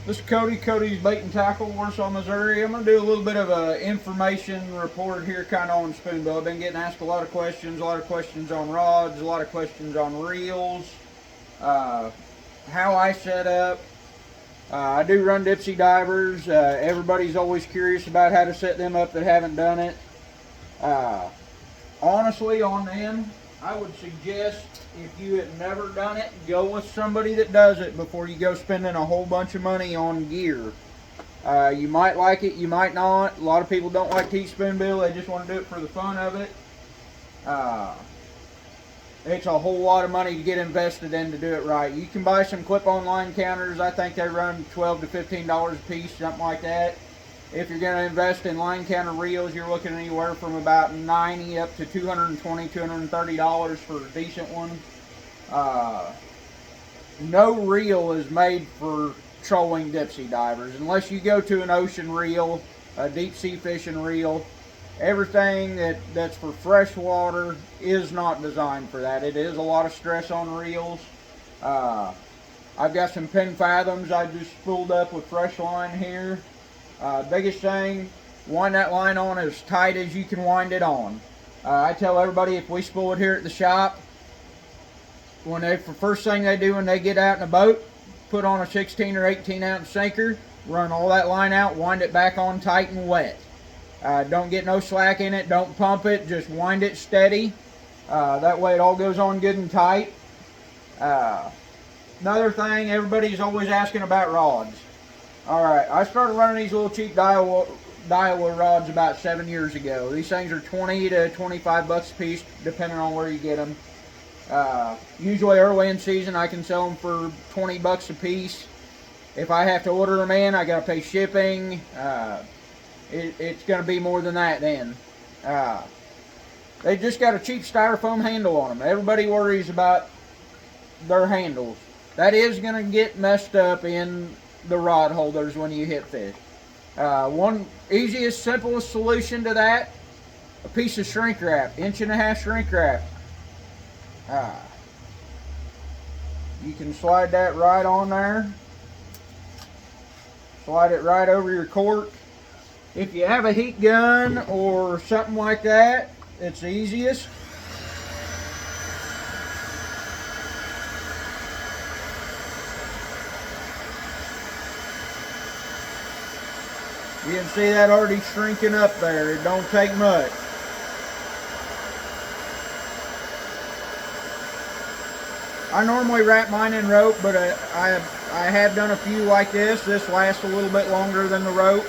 This is Cody's Bait and Tackle, Warsaw, Missouri. I'm going to do a little bit of an information report here kind of on spoonbill. I've been getting asked a lot of questions on rods, a lot of questions on reels, how I set up. I do run Dipsy divers. Everybody's always curious about how to set them up that haven't done it. Honestly, on them, I would suggest if you have never done it, go with somebody that does it before you go spending a whole bunch of money on gear. You might like it, you might not. A lot of people don't like to eat spoonbill. They just want to do it for the fun of it. It's a whole lot of money to get invested in to do it right. You can buy some clip-on line counters. I think they run $12 to $15 a piece, something like that. If you're going to invest in line counter reels, you're looking anywhere from about $90 up to $220, $230 for a decent one. No reel is made for trolling Dipsy divers unless you go to an ocean reel, a deep sea fishing reel. Everything that's for freshwater is not designed for that. It is a lot of stress on reels. I've got some pin fathoms I just spooled up with fresh line here. Biggest thing, wind that line on as tight as you can wind it on. I tell everybody if we spool it here at the shop, the first thing they do when they get out in a boat, put on a 16 or 18 ounce sinker, run all that line out, wind it back on tight and wet. Don't get no slack in it, don't pump it, just wind it steady. That way it all goes on good and tight. Another thing, everybody's always asking about rods. Alright, I started running these little cheap Daiwa rods about 7 years ago. These things are 20 to 25 bucks a piece, depending on where you get them. Usually early in season, I can sell them for 20 bucks a piece. If I have to order them in, I gotta pay shipping. It's gonna be more than that then. They just got a cheap styrofoam handle on them. Everybody worries about their handles. That is gonna get messed up in the rod holders when you hit fish. One easiest, simplest solution to that, a piece of shrink wrap, 1.5 inch shrink wrap. You can slide that right on there. Slide it right over your cork. If you have a heat gun or something like that, it's easiest. You can see that already shrinking up there. It don't take much. I normally wrap mine in rope, but I have done a few like this. This lasts a little bit longer than the rope.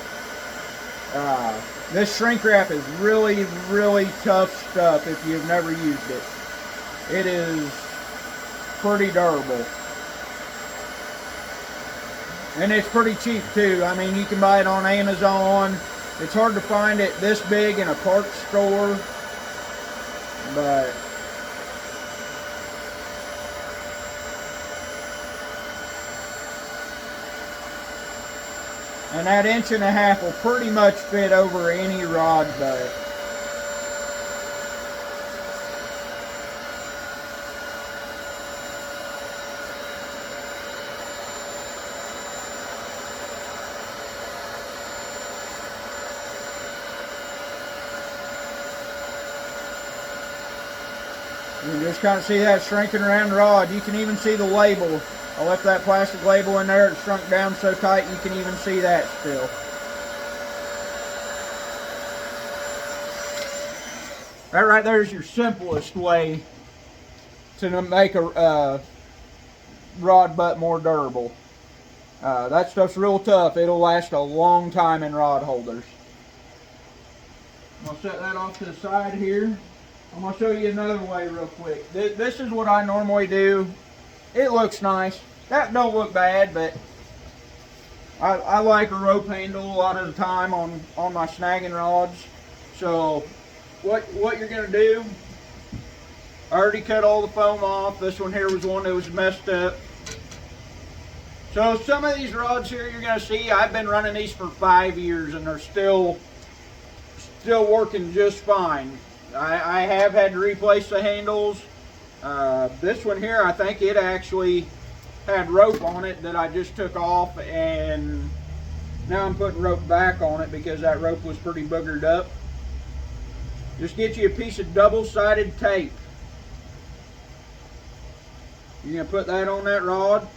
This shrink wrap is really, really tough stuff if you've never used it. It is pretty durable. And it's pretty cheap too. I mean, you can buy it on Amazon. It's hard to find it this big in a parts store, but and that 1.5 inch will pretty much fit over any rod butt. You can just kind of see that shrinking around the rod. You can even see the label. I left that plastic label in there. It shrunk down so tight you can even see that still. That right there is your simplest way to make a rod butt more durable. That stuff's real tough. It'll last a long time in rod holders. I'll set that off to the side here. I'm going to show you another way real quick. This is what I normally do. It looks nice. That don't look bad, but I like a rope handle a lot of the time on my snagging rods. So what you're going to do, I already cut all the foam off. This one here was one that was messed up. So some of these rods here you're going to see, I've been running these for 5 years and they're still working just fine. I have had to replace the handles. This one here, I think it actually had rope on it that I just took off, and now I'm putting rope back on it because that rope was pretty boogered up. Just get you a piece of double-sided tape. You're going to put that on that rod.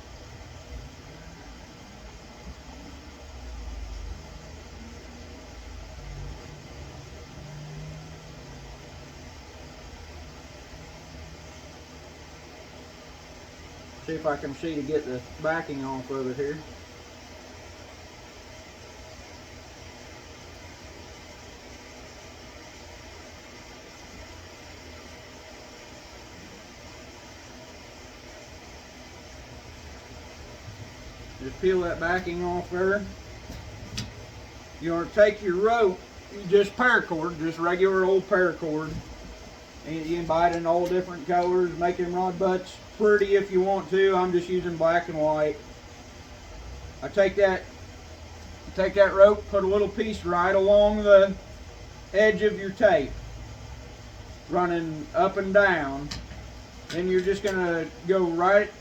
See if I can see to get the backing off of it here. Just peel that backing off there. You want to take your rope, just paracord, just regular old paracord. And you can buy it in all different colors, make them rod butts pretty if you want to. I'm just using black and white. I take that rope, put a little piece right along the edge of your tape, running up and down. Then you're just gonna go right,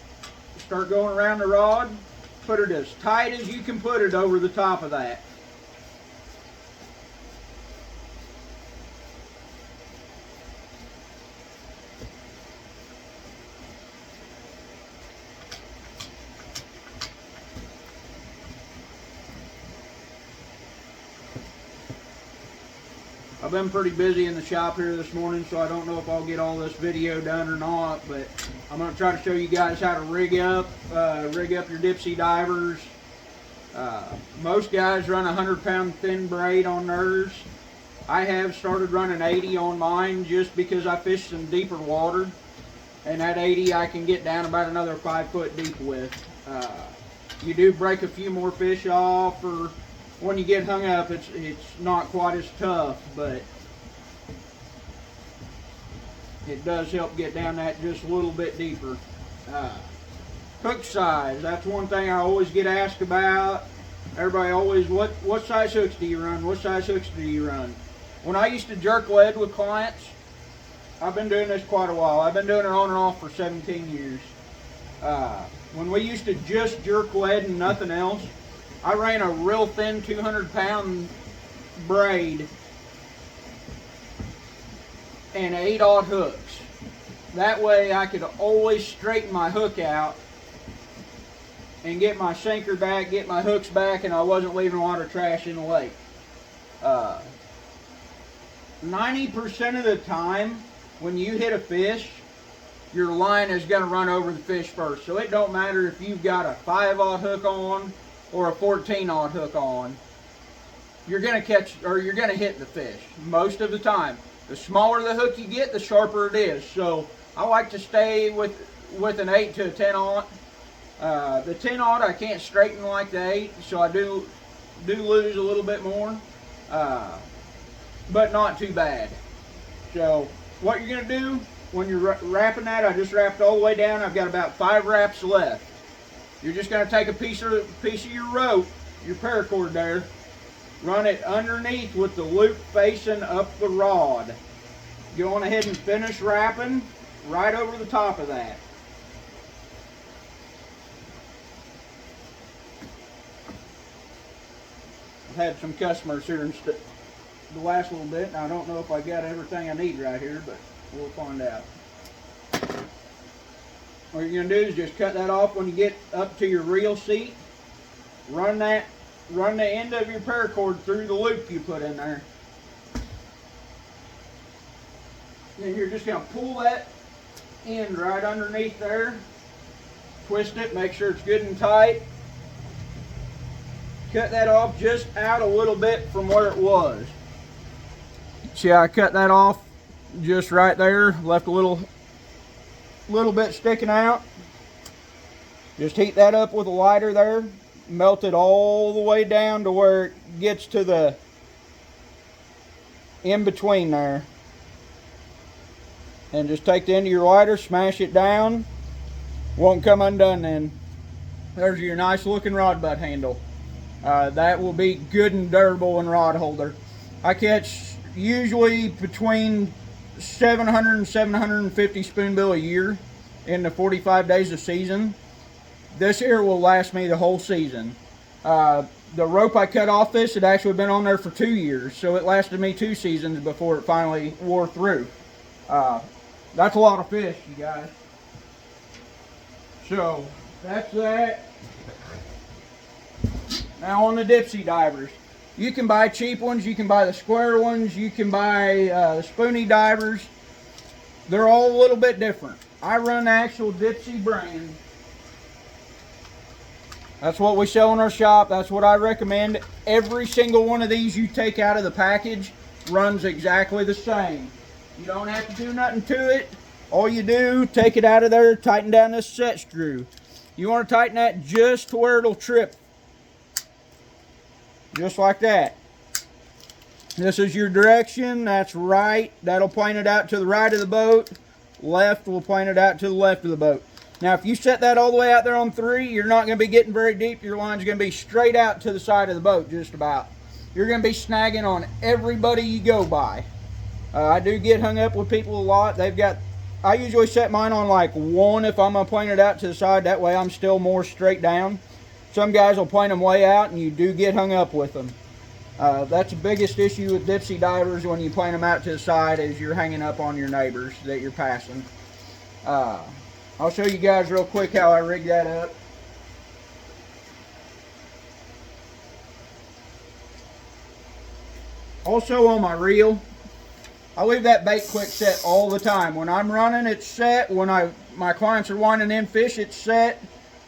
start going around the rod, put it as tight as you can put it over the top of that. I've been pretty busy in the shop here this morning, so I don't know if I'll get all this video done or not, but I'm going to try to show you guys how to rig up your Dipsy divers. Most guys run a 100-pound thin braid on theirs. I have started running 80 on mine just because I fish some deeper water, and that 80 I can get down about another 5 foot deep with. You do break a few more fish off, or when you get hung up, it's not quite as tough, but it does help get down that just a little bit deeper. Hook size, that's one thing I always get asked about. Everybody always, what size hooks do you run? What size hooks do you run? When I used to jerk lead with clients, I've been doing this quite a while. I've been doing it on and off for 17 years. When we used to just jerk lead and nothing else, I ran a real thin 200-pound braid and 8/0 hooks. That way I could always straighten my hook out and get my sinker back, get my hooks back, and I wasn't leaving a lot of trash in the lake. 90% of the time when you hit a fish, your line is going to run over the fish first. So it don't matter if you've got a 5/0 hook on or a 14/0 hook on, you're going to catch, or you're going to hit the fish most of the time. The smaller the hook you get, the sharper it is. So I like to stay with an 8 to a 10/0. The 10/0 I can't straighten like the 8, so I do lose a little bit more, but not too bad. So what you're going to do when you're wrapping that, I just wrapped all the way down. I've got about 5 wraps left. You're just going to take a piece of your rope, your paracord there, run it underneath with the loop facing up the rod. Go on ahead and finish wrapping right over the top of that. I've had some customers here the last little bit, and I don't know if I got everything I need right here, but we'll find out. What you're going to do is just cut that off when you get up to your reel seat. Run the end of your paracord through the loop you put in there. Then you're just going to pull that end right underneath there. Twist it, make sure it's good and tight. Cut that off just out a little bit from where it was. See how I cut that off just right there, left a little bit sticking out. Just heat that up with a lighter there, melt it all the way down to where it gets to the in between there, and just take the end of your lighter, smash it down. Won't come undone then. There's your nice looking rod butt handle. That will be good and durable and rod holder. I catch usually between 700 and 750 spoonbill a year in the 45 days of season. This here will last me the whole season. The rope I cut off this had actually been on there for 2 years, so it lasted me 2 seasons before it finally wore through. That's a lot of fish, you guys. So, that's that. Now on the Dipsy divers. You can buy cheap ones, you can buy the square ones, you can buy the spoony divers. They're all a little bit different. I run the actual Dipsy brand. That's what we sell in our shop. That's what I recommend. Every single one of these you take out of the package runs exactly the same. You don't have to do nothing to it. All you do, take it out of there, tighten down this set screw. You want to tighten that just to where it'll trip. Just like that. This is your direction. That's right. That'll point it out to the right of the boat. Left will point it out to the left of the boat. Now, if you set that all the way out there on 3, you're not going to be getting very deep. Your line's going to be straight out to the side of the boat, just about. You're going to be snagging on everybody you go by. I do get hung up with people a lot. I usually set mine on like 1 if I'm going to point it out to the side. That way I'm still more straight down. Some guys will point them way out, and you do get hung up with them. That's the biggest issue with Dipsy divers when you point them out to the side, is you're hanging up on your neighbors that you're passing. I'll show you guys real quick how I rig that up. Also on my reel, I leave that bait quick set all the time. When I'm running, it's set. When my clients are winding in fish, it's set.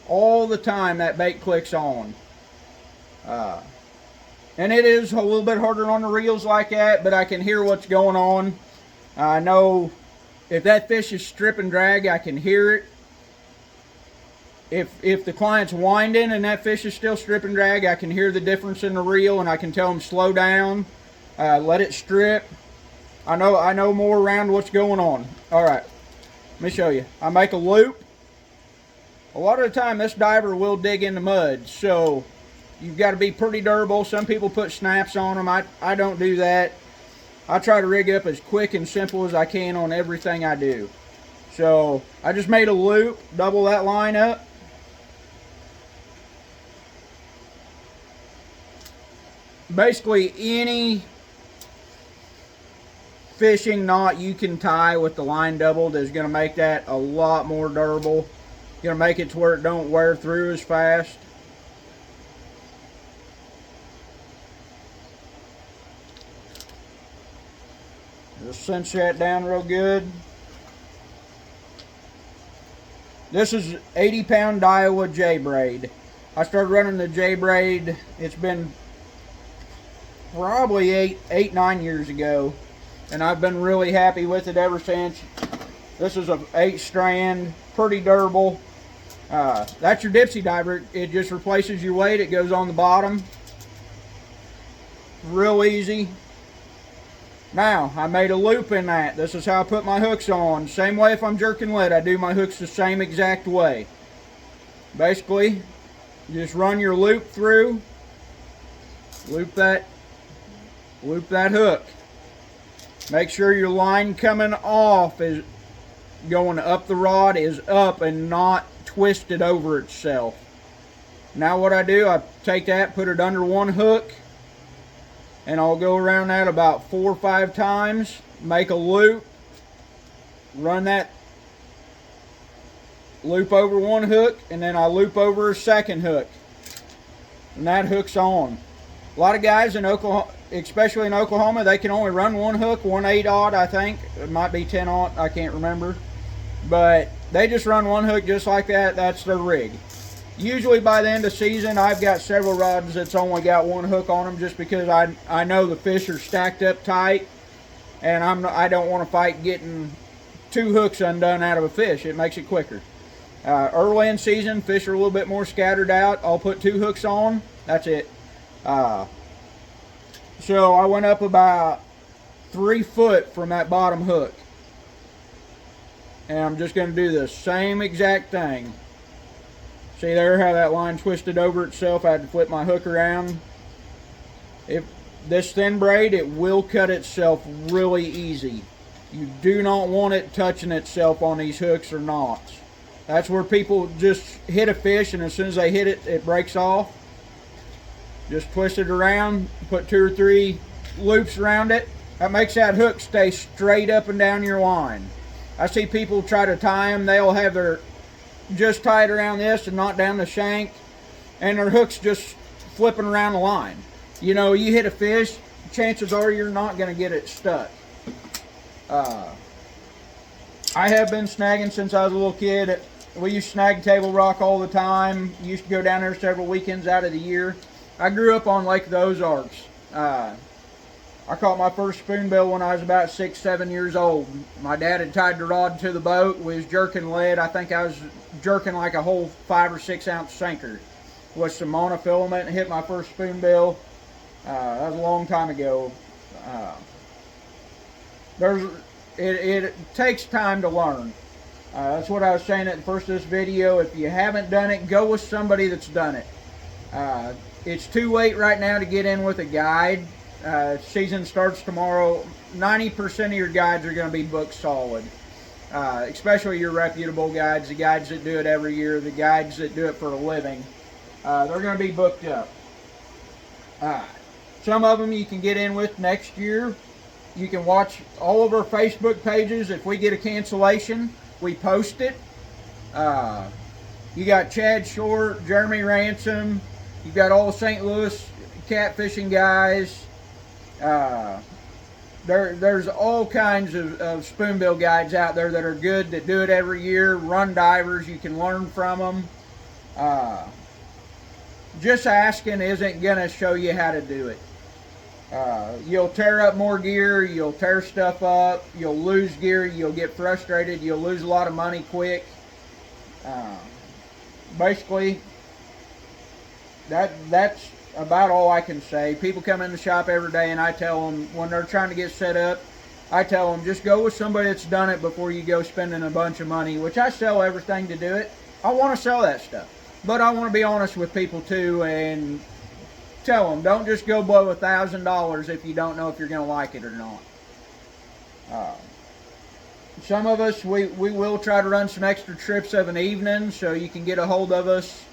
All the time that bait clicks on. And it is a little bit harder on the reels like that, but I can hear what's going on. I know if that fish is strip and drag, I can hear it. If the client's winding and that fish is still strip and drag, I can hear the difference in the reel, and I can tell them slow down, let it strip. I know more around what's going on. All right, let me show you. I make a loop. A lot of the time, this diver will dig in the mud, so you've got to be pretty durable. Some people put snaps on them. I don't do that. I try to rig up as quick and simple as I can on everything I do. So I just made a loop, double that line up. Basically any fishing knot you can tie with the line doubled is going to make that a lot more durable. Going to make it to where it don't wear through as fast. Just cinch that down real good. This is 80-pound Daiwa J-braid. I started running the J-braid, it's been probably 9 years ago, and I've been really happy with it ever since. This is a 8-strand, pretty durable. That's your Dipsy diver. It just replaces your weight. It goes on the bottom. Real easy. Now, I made a loop in that. This is how I put my hooks on. Same way if I'm jerking lead, I do my hooks the same exact way. Basically, you just run your loop through, loop that hook. Make sure your line coming off is going up the rod is up and not twisted over itself. Now what I do, I take that, put it under one hook, and I'll go around that about 4 or 5 times, make a loop, run that loop over one hook, and then I loop over a second hook, and that hook's on. A lot of guys in Oklahoma, especially in Oklahoma, they can only run one hook, 1/8-aught, I think. It might be 10-aught, I can't remember. But they just run one hook just like that. That's their rig. Usually by the end of season, I've got several rods that's only got one hook on them, just because I know the fish are stacked up tight, and I don't want to fight getting 2 hooks undone out of a fish. It makes it quicker. Early in season, fish are a little bit more scattered out. I'll put 2 hooks on. That's it. So I went up about 3 foot from that bottom hook, and I'm just going to do the same exact thing. See there how that line twisted over itself? I had to flip my hook around. If this thin braid, it will cut itself really easy. You do not want it touching itself on these hooks or knots. That's where people just hit a fish, and as soon as they hit it, it breaks off. Just twist it around, put 2 or 3 loops around it. That makes that hook stay straight up and down your line. I see people try to tie them. They'll have their just tied around this and not down the shank, and their hook's just flipping around the line. You know, you hit a fish, chances are you're not going to get it stuck. I have been snagging since I was a little kid. We used to snag table rock all the time. Used to go down there several weekends out of the year. I grew up on Lake of the Ozarks. I caught my first spoonbill when I was about 6, 7 years old. My dad had tied the rod to the boat, was jerking lead. I think I was jerking like a whole 5 or 6 ounce sinker with some monofilament and hit my first spoonbill. That was a long time ago. It takes time to learn. That's what I was saying at the first of this video. If you haven't done it, go with somebody that's done it. It's too late right now to get in with a guide. Season starts tomorrow. 90% of your guides are going to be booked solid. Especially your reputable guides, the guides that do it every year, the guides that do it for a living. They're going to be booked up. Some of them you can get in with next year. You can watch all of our Facebook pages. If we get a cancellation, we post it. You got Chad Short, Jeremy Ransom. You've got all the St. Louis catfishing guys. There's all kinds of spoonbill guides out there that are good, that do it every year. Run divers, you can learn from them. Just asking isn't going to show you how to do it. You'll tear up more gear, you'll tear stuff up, you'll lose gear, you'll get frustrated, you'll lose a lot of money quick. Basically, that's about all I can say. People come in the shop every day, and I tell them, when they're trying to get set up, I tell them, just go with somebody that's done it before you go spending a bunch of money, which I sell everything to do it. I want to sell that stuff. But I want to be honest with people too, and tell them, don't just go blow $1,000 if you don't know if you're going to like it or not. Some of us, we will try to run some extra trips of an evening, so you can get a hold of us.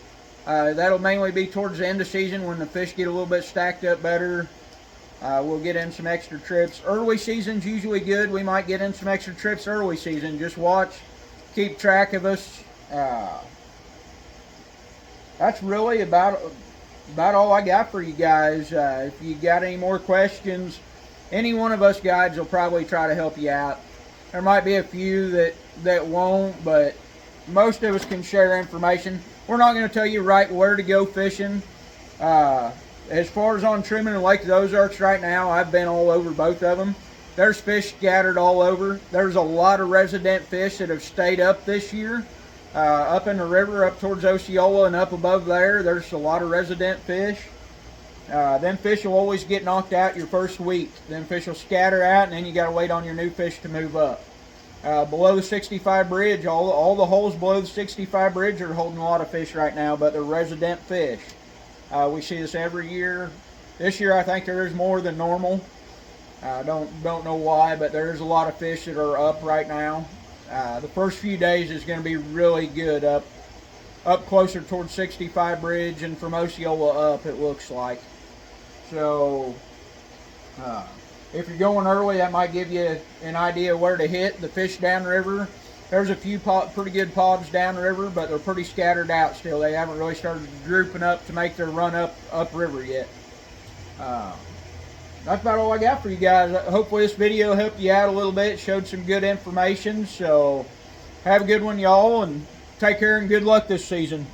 That'll mainly be towards the end of season when the fish get a little bit stacked up better. We'll get in some extra trips. Early season's usually good. We might get in some extra trips early season. Just watch, keep track of us. That's really about all I got for you guys. If you got any more questions, any one of us guides will probably try to help you out. There might be a few that won't, but most of us can share information. We're not going to tell you right where to go fishing. As far as on Truman and Lake of the Ozarks right now, I've been all over both of them. There's fish scattered all over. There's a lot of resident fish that have stayed up this year. Up in the river, up towards Osceola and up above there, there's a lot of resident fish. Them fish will always get knocked out your first week. Them fish will scatter out, and then you got to wait on your new fish to move up. Below the 65 bridge, all the holes below the 65 bridge are holding a lot of fish right now, but they're resident fish. We see this every year. This year I think there is more than normal. Don't know why, but there's a lot of fish that are up right now. The first few days is going to be really good up closer towards 65 bridge, and from Osceola up it looks like. So if you're going early, that might give you an idea where to hit the fish downriver. There's a few pretty good pods downriver, but they're pretty scattered out still. They haven't really started drooping up to make their run upriver yet. That's about all I got for you guys. Hopefully this video helped you out a little bit, showed some good information. So have a good one, y'all, and take care and good luck this season.